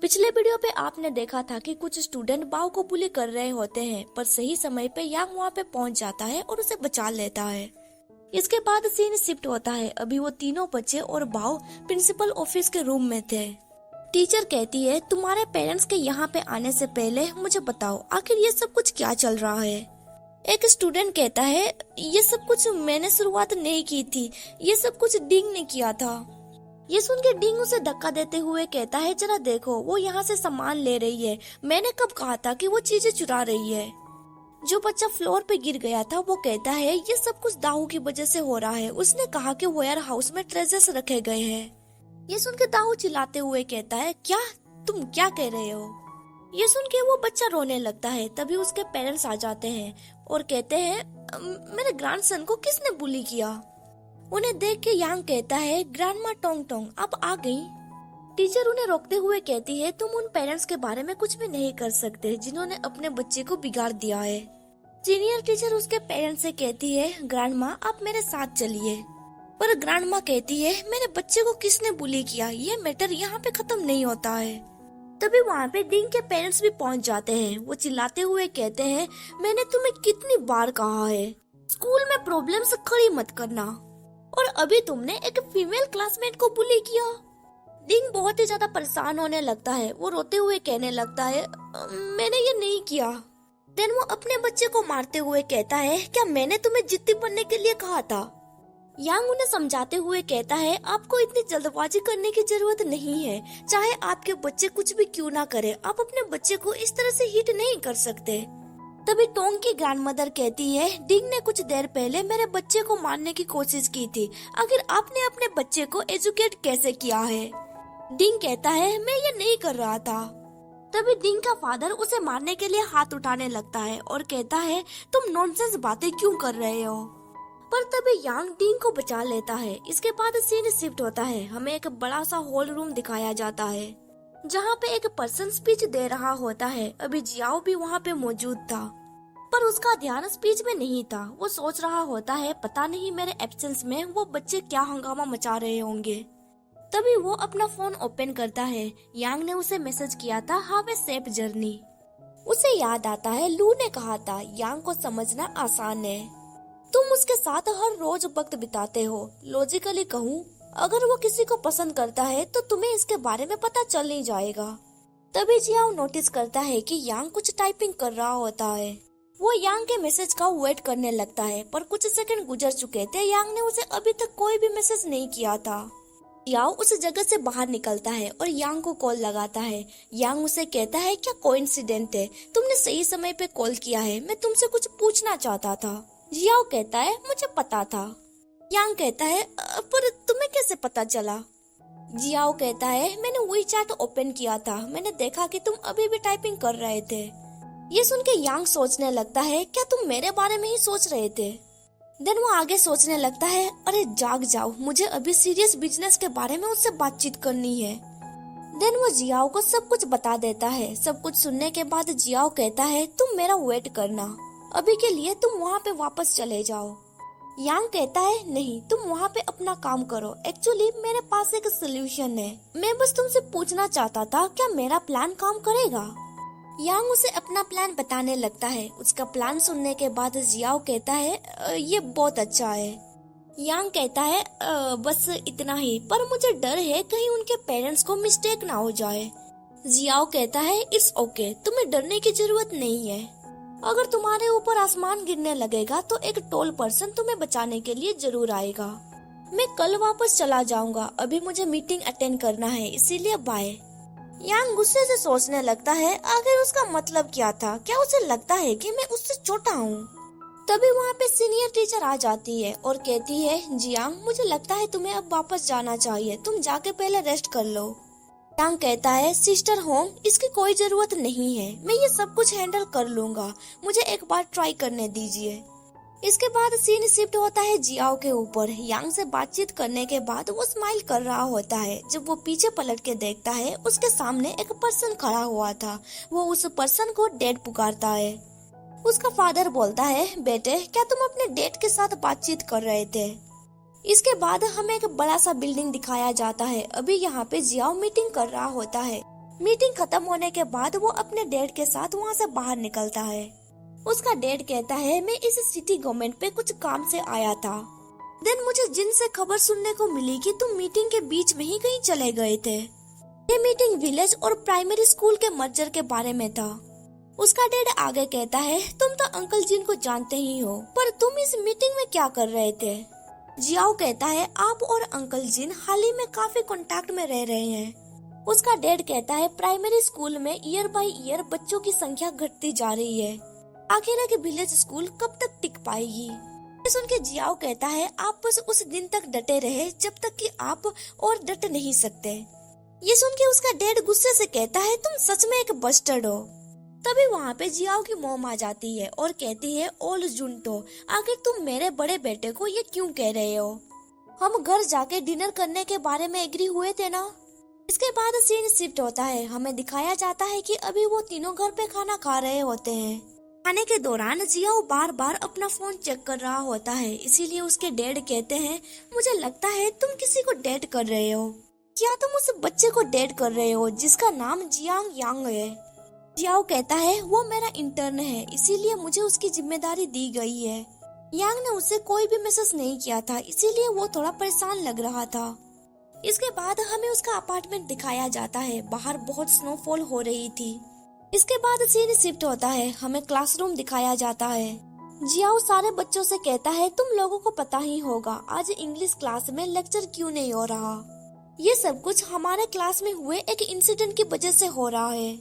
पिछले वीडियो पे आपने देखा था कि कुछ स्टूडेंट बाव को बुली कर रहे होते हैं, पर सही समय पे यांग वहाँ पे पहुँच जाता है और उसे बचा लेता है। इसके बाद सीन शिफ्ट होता है। अभी वो तीनों बच्चे और बाव प्रिंसिपल ऑफिस के रूम में थे। टीचर कहती है, तुम्हारे पेरेंट्स के यहाँ पे आने से पहले मुझे बताओ आखिर ये सब कुछ क्या चल रहा है। एक स्टूडेंट कहता है, ये सब कुछ मैंने शुरुआत नहीं की थी, ये सब कुछ डिंग ने किया था। ये सुन के डिंग उसे धक्का देते हुए कहता है, जरा देखो वो यहाँ से सामान ले रही है, मैंने कब कहा था कि वो चीजें चुरा रही है। जो बच्चा फ्लोर पे गिर गया था वो कहता है, ये सब कुछ दाहू की वजह से हो रहा है, उसने कहा कि वेयर हाउस में ट्रेजर्स रखे गए हैं। ये सुन के दाहू चिल्लाते हुए कहता है, क्या तुम क्या कह रहे हो। ये सुन के वो बच्चा रोने लगता है। तभी उसके पेरेंट्स आ जाते हैं और कहते हैं, मेरे ग्रैंडसन को किसने बुली किया। उन्हें देख के यांग कहता है, ग्रैंडमा टोंग टोंग आप आ गई। टीचर उन्हें रोकते हुए कहती है, तुम उन पेरेंट्स के बारे में कुछ भी नहीं कर सकते जिन्होंने अपने बच्चे को बिगाड़ दिया है। सीनियर टीचर उसके पेरेंट्स से कहती है, ग्रैंडमा आप मेरे साथ चलिए। पर ग्रैंडमा कहती है, मेरे बच्चे को किसने बुली किया, ये मैटर यहाँ पे खत्म नहीं होता है। तभी वहाँ पे डिंग के पेरेंट्स भी पहुँच जाते हैं। वो चिल्लाते हुए कहते हैं, मैंने तुम्हें कितनी बार कहा है स्कूल में प्रॉब्लम्स खड़ी मत करना, और अभी तुमने एक फीमेल क्लासमेट को बुली किया। डिंग बहुत ही ज्यादा परेशान होने लगता है। वो रोते हुए कहने लगता है, मैंने ये नहीं किया। देन वो अपने बच्चे को मारते हुए कहता है, क्या मैंने तुम्हें जिद्दी बनने के लिए कहा था। यांग उन्हें समझाते हुए कहता है, आपको इतनी जल्दबाजी करने की जरूरत नहीं है, चाहे आपके बच्चे कुछ भी क्यों ना करे, आप अपने बच्चे को इस तरह से हिट नहीं कर सकते। तभी टोंग की ग्रैंडमदर कहती है, डिंग ने कुछ देर पहले मेरे बच्चे को मारने की कोशिश की थी, आखिर आपने अपने बच्चे को एजुकेट कैसे किया है। डिंग कहता है, मैं ये नहीं कर रहा था। तभी डिंग का फादर उसे मारने के लिए हाथ उठाने लगता है और कहता है, तुम नॉनसेंस बातें क्यों कर रहे हो। पर तभी यांग डिंग को बचा लेता है। इसके बाद सीन शिफ्ट होता है। हमें एक बड़ा सा हॉल रूम दिखाया जाता है जहाँ पे एक पर्सन स्पीच दे रहा होता है। अभी जियाओ भी वहाँ पे मौजूद था, पर उसका ध्यान स्पीच में नहीं था। वो सोच रहा होता है, पता नहीं मेरे एब्सेंस में वो बच्चे क्या हंगामा मचा रहे होंगे। तभी वो अपना फोन ओपन करता है। यांग ने उसे मैसेज किया था, हैव ए सेफ जर्नी। उसे याद आता है, लू ने कहा था यांग को समझना आसान है, तुम उसके साथ हर रोज वक्त बिताते हो। लॉजिकली कहूँ, अगर वो किसी को पसंद करता है तो तुम्हें इसके बारे में पता चल नहीं जाएगा। तभी जियाओ नोटिस करता है कि यांग कुछ टाइपिंग कर रहा होता है। वो यांग के मैसेज का वेट करने लगता है, पर कुछ सेकंड गुजर चुके थे। यांग ने उसे अभी तक कोई भी मैसेज नहीं किया था। जियाओ उस जगह से बाहर निकलता है और यांग को कॉल लगाता है। यांग उसे कहता है, क्या कोइंसिडेंट है, तुमने सही समय पे कॉल किया है, मैं तुमसे कुछ पूछना चाहता था। जियाओ कहता है, मुझे पता था। यांग कहता है, पर तुम्हें कैसे पता चला। जियाओ कहता है, मैंने वही चैट ओपन किया था, मैंने देखा कि तुम अभी भी टाइपिंग कर रहे थे। ये सुन के यांग सोचने लगता है, क्या तुम मेरे बारे में ही सोच रहे थे। देन वो आगे सोचने लगता है, अरे जाग जाओ, मुझे अभी सीरियस बिजनेस के बारे में उससे बातचीत करनी है। देन वो जियाओ को सब कुछ बता देता है। सब कुछ सुनने के बाद जियाओ कहता है, तुम मेरा वेट करना, अभी के लिए तुम वहाँ पे वापस चले जाओ। यांग कहता है, नहीं, तुम वहाँ पे अपना काम करो, एक्चुअली मेरे पास एक सोल्यूशन है, मैं बस तुमसे पूछना चाहता था, क्या मेरा प्लान काम करेगा। यांग उसे अपना प्लान बताने लगता है। उसका प्लान सुनने के बाद जियाओ कहता है, ये बहुत अच्छा है। यांग कहता है, बस इतना ही, पर मुझे डर है कहीं उनके पेरेंट्स को मिस्टेक ना हो जाए। जियाओ कहता है, इट्स ओके, तुम्हें डरने की जरूरत नहीं है, अगर तुम्हारे ऊपर आसमान गिरने लगेगा तो एक टॉल पर्सन तुम्हें बचाने के लिए जरूर आएगा। मैं कल वापस चला जाऊंगा, अभी मुझे मीटिंग अटेंड करना है, इसीलिए बाय। यांग गुस्से से सोचने लगता है, आखिर उसका मतलब क्या था, क्या उसे लगता है कि मैं उससे छोटा हूँ। तभी वहाँ पे सीनियर टीचर आ जाती है और कहती है, जियांग मुझे लगता है तुम्हें अब वापस जाना चाहिए, तुम जाके पहले रेस्ट कर लो। यांग कहता है, सिस्टर होंग, इसकी कोई जरूरत नहीं है, मैं ये सब कुछ हैंडल कर लूंगा, मुझे एक बार ट्राई करने दीजिए। इसके बाद सीन शिफ्ट होता है जियाओ के ऊपर। यांग से बातचीत करने के बाद वो स्माइल कर रहा होता है। जब वो पीछे पलट के देखता है, उसके सामने एक पर्सन खड़ा हुआ था। वो उस पर्सन को डैड पुकारता है। उसका फादर बोलता है, बेटे क्या तुम अपने डैड के साथ बातचीत कर रहे थे। इसके बाद हमें एक बड़ा सा बिल्डिंग दिखाया जाता है। अभी यहाँ पे जियाओ मीटिंग कर रहा होता है। मीटिंग खत्म होने के बाद वो अपने डैड के साथ वहाँ से बाहर निकलता है। उसका डैड कहता है मैं इस सिटी गवर्नमेंट पे कुछ काम से आया था। देन मुझे जिन से खबर सुनने को मिली कि तुम मीटिंग के बीच में ही कहीं चले गए थे। ये मीटिंग विलेज और प्राइमरी स्कूल के मर्जर के बारे में था। उसका डैड आगे कहता है तुम तो अंकल जिन को जानते ही हो, पर तुम इस मीटिंग में क्या कर रहे थे। जियाओ कहता है आप और अंकल जिन हाल ही में काफी कांटेक्ट में रह रहे हैं। उसका डैड कहता है प्राइमरी स्कूल में ईयर बाय ईयर बच्चों की संख्या घटती जा रही है, आखिर के विलेज स्कूल कब तक टिक पाएगी। ये सुन के जियाओ कहता है आप बस उस दिन तक डटे रहे जब तक कि आप और डट नहीं सकते। ये सुन के उसका डैड गुस्से से कहता है तुम सच में एक बस्टर्ड हो। तभी वहाँ पे जियाओ की मॉम आ जाती है और कहती है ओल जुंटो, आखिर तुम मेरे बड़े बेटे को ये क्यों कह रहे हो, हम घर जाके डिनर करने के बारे में एग्री हुए थे ना। इसके बाद सीन शिफ्ट होता है। हमें दिखाया जाता है कि अभी वो तीनों घर पे खाना खा रहे होते हैं। खाने के दौरान जियाओ बार बार अपना फोन चेक कर रहा होता है, इसीलिए उसके डैड कहते हैं मुझे लगता है तुम किसी को डेट कर रहे हो। क्या तुम उस बच्चे को डेट कर रहे हो जिसका नाम जियांग यांग है। जियाओ कहता है वो मेरा इंटर्न है, इसीलिए मुझे उसकी जिम्मेदारी दी गई है। यांग ने उसे कोई भी मैसेज नहीं किया था, इसीलिए वो थोड़ा परेशान लग रहा था। इसके बाद हमें उसका अपार्टमेंट दिखाया जाता है। बाहर बहुत स्नोफॉल हो रही थी। इसके बाद सीन शिफ्ट होता है। हमें क्लासरूम दिखाया जाता है। जियाओ सारे बच्चों से कहता है तुम लोगों को पता ही होगा आज इंग्लिश क्लास में लेक्चर क्यों नहीं हो रहा। ये सब कुछ हमारे क्लास में हुए एक इंसिडेंट की वजह से हो रहा है।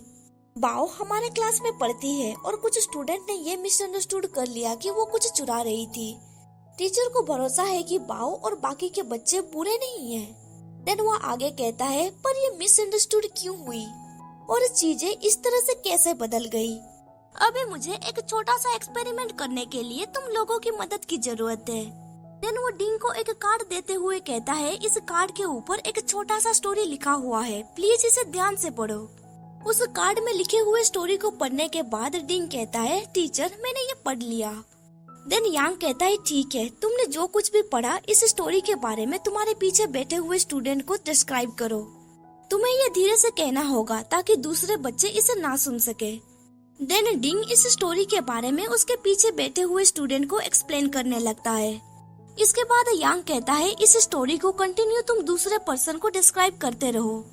बाओ हमारे क्लास में पढ़ती है और कुछ स्टूडेंट ने ये मिसअंडरस्टूड कर लिया कि वो कुछ चुरा रही थी। टीचर को भरोसा है कि बाओ और बाकी के बच्चे बुरे नहीं हैं। देन वो आगे कहता है पर ये मिसअंडरस्टूड क्यों हुई और चीजें इस तरह से कैसे बदल गई। अभी मुझे एक छोटा सा एक्सपेरिमेंट करने के लिए तुम लोगों की मदद की जरूरत है। देन वो डिंग को एक कार्ड देते हुए कहता है इस कार्ड के ऊपर एक छोटा सा स्टोरी लिखा हुआ है, प्लीज इसे ध्यान से पढ़ो। उस कार्ड में लिखे हुए स्टोरी को पढ़ने के बाद डिंग कहता है टीचर मैंने ये पढ़ लिया। देन यांग कहता है ठीक है, तुमने जो कुछ भी पढ़ा इस स्टोरी के बारे में तुम्हारे पीछे बैठे हुए स्टूडेंट को डिस्क्राइब करो। तुम्हें ये धीरे से कहना होगा ताकि दूसरे बच्चे इसे ना सुन सके। देन डिंग इस स्टोरी के बारे में उसके पीछे बैठे हुए स्टूडेंट को एक्सप्लेन करने लगता है। इसके बाद यांग कहता है इस स्टोरी को कंटिन्यू तुम दूसरे पर्सन को डिस्क्राइब करते रहो।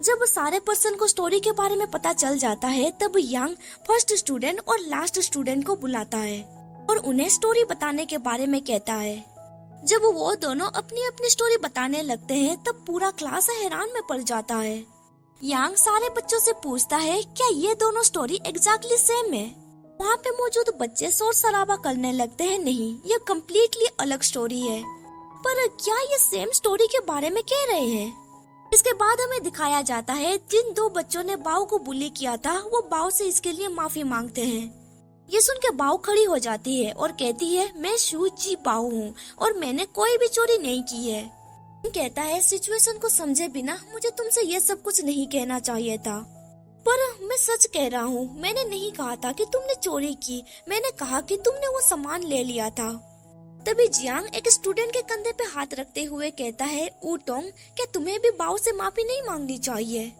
जब सारे पर्सन को स्टोरी के बारे में पता चल जाता है तब यांग फर्स्ट स्टूडेंट और लास्ट स्टूडेंट को बुलाता है और उन्हें स्टोरी बताने के बारे में कहता है। जब वो दोनों अपनी अपनी स्टोरी बताने लगते हैं तब पूरा क्लास हैरान में पड़ जाता है। यांग सारे बच्चों से पूछता है क्या ये दोनों स्टोरी एग्जैक्टली सेम है। वहाँ पे मौजूद बच्चे शोर शराबा करने लगते हैं, नहीं ये कम्प्लीटली अलग स्टोरी है। पर क्या ये सेम स्टोरी के बारे में कह रहे हैं। इसके बाद हमें दिखाया जाता है जिन दो बच्चों ने बाओ को बुली किया था वो बाओ से इसके लिए माफी मांगते हैं। ये सुन के बाओ खड़ी हो जाती है और कहती है मैं शू जी बाओ हूँ और मैंने कोई भी चोरी नहीं की है। कहता है सिचुएशन को समझे बिना मुझे तुमसे ये सब कुछ नहीं कहना चाहिए था, पर मैं सच कह रहा हूँ, मैंने नहीं कहा था कि तुमने चोरी की, मैंने कहा कि तुमने वो सामान ले लिया था। तभी जियांग एक स्टूडेंट के कंधे पे हाथ रखते हुए कहता है ऊ टोंग क्या तुम्हें भी बाओ से माफी नहीं मांगनी चाहिए।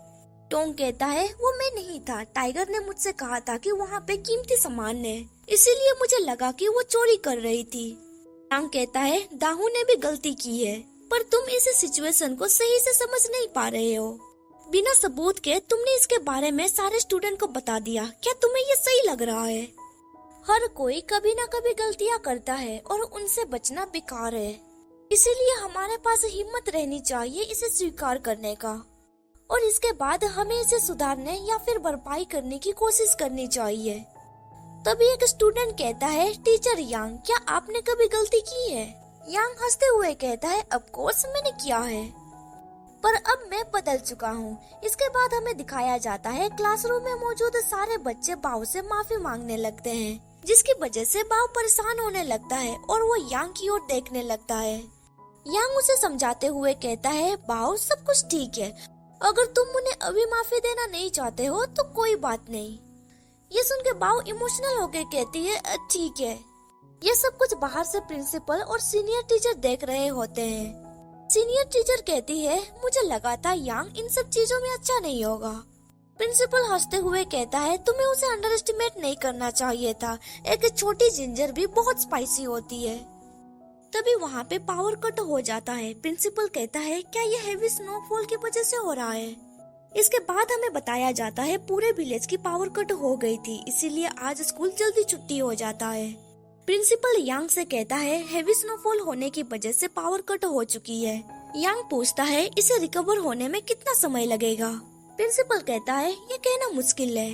टोंग कहता है वो मैं नहीं था, टाइगर ने मुझसे कहा था कि वहाँ पे कीमती सामान है, इसीलिए मुझे लगा कि वो चोरी कर रही थी। जियांग कहता है दाहू ने भी गलती की है, पर तुम इस सिचुएशन को सही से समझ नहीं पा रहे हो। बिना सबूत के तुमने इसके बारे में सारे स्टूडेंट को बता दिया, क्या तुम्हें ये सही लग रहा है। हर कोई कभी न कभी गलतियाँ करता है और उनसे बचना बेकार है, इसीलिए हमारे पास हिम्मत रहनी चाहिए इसे स्वीकार करने का और इसके बाद हमें इसे सुधारने या फिर भरपाई करने की कोशिश करनी चाहिए। तभी एक स्टूडेंट कहता है टीचर यांग क्या आपने कभी गलती की है। यांग हंसते हुए कहता है ऑफ कोर्स मैंने किया है, पर अब मैं बदल चुका हूँ। इसके बाद हमें दिखाया जाता है क्लासरूम में मौजूद सारे बच्चे बाओ से माफी मांगने लगते हैं, जिसकी वजह से बाओ परेशान होने लगता है और वो यांग की ओर देखने लगता है। यांग उसे समझाते हुए कहता है बाओ सब कुछ ठीक है, अगर तुम उन्हें अभी माफी देना नहीं चाहते हो तो कोई बात नहीं। ये सुन के बाओ इमोशनल होकर कहती है ठीक है। ये सब कुछ बाहर से प्रिंसिपल और सीनियर टीचर देख रहे होते हैं। सीनियर टीचर कहती है मुझे लगा था यांग इन सब चीजों में अच्छा नहीं होगा। प्रिंसिपल हंसते हुए कहता है तुम्हें उसे अंडर एस्टिमेट नहीं करना चाहिए था, एक छोटी जिंजर भी बहुत स्पाइसी होती है। तभी वहाँ पे पावर कट हो जाता है। प्रिंसिपल कहता है क्या ये हैवी स्नोफॉल की वजह से हो रहा है। इसके बाद हमें बताया जाता है पूरे विलेज की पावर कट हो गई थी, इसीलिए आज स्कूल जल्दी छुट्टी हो जाता है। प्रिंसिपल यांग से कहता है हैवी स्नोफॉल होने की वजह से पावर कट हो चुकी है। यांग पूछता है इसे रिकवर होने में कितना समय लगेगा। प्रिंसिपल कहता है ये कहना मुश्किल है।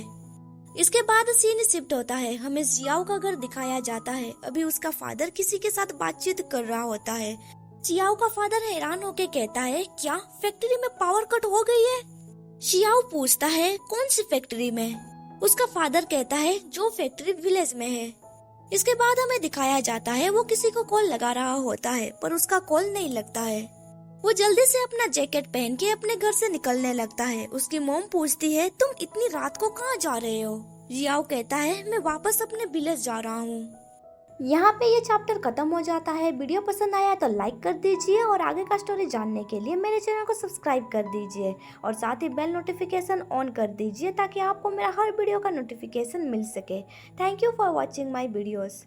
इसके बाद सीन शिफ्ट होता है। हमें जियाओ का घर दिखाया जाता है। अभी उसका फादर किसी के साथ बातचीत कर रहा होता है। जियाओ का फादर हैरान होके कहता है क्या फैक्ट्री में पावर कट हो गई है। शियाओ पूछता है कौन सी फैक्ट्री में। उसका फादर कहता है जो फैक्ट्री विलेज में है। इसके बाद हमें दिखाया जाता है वो किसी को कॉल लगा रहा होता है पर उसका कॉल नहीं लगता है। वो जल्दी से अपना जैकेट पहन के अपने घर से निकलने लगता है। उसकी मॉम पूछती है तुम इतनी रात को कहाँ जा रहे हो। जियाओ कहता है मैं वापस अपने विलेज जा रहा हूँ। यहाँ पे ये चैप्टर खत्म हो जाता है। वीडियो पसंद आया तो लाइक कर दीजिए और आगे का स्टोरी जानने के लिए मेरे चैनल को सब्सक्राइब कर दीजिए और साथ ही बेल नोटिफिकेशन ऑन कर दीजिए ताकि आपको मेरा हर वीडियो का नोटिफिकेशन मिल सके। Thank you for watching my videos.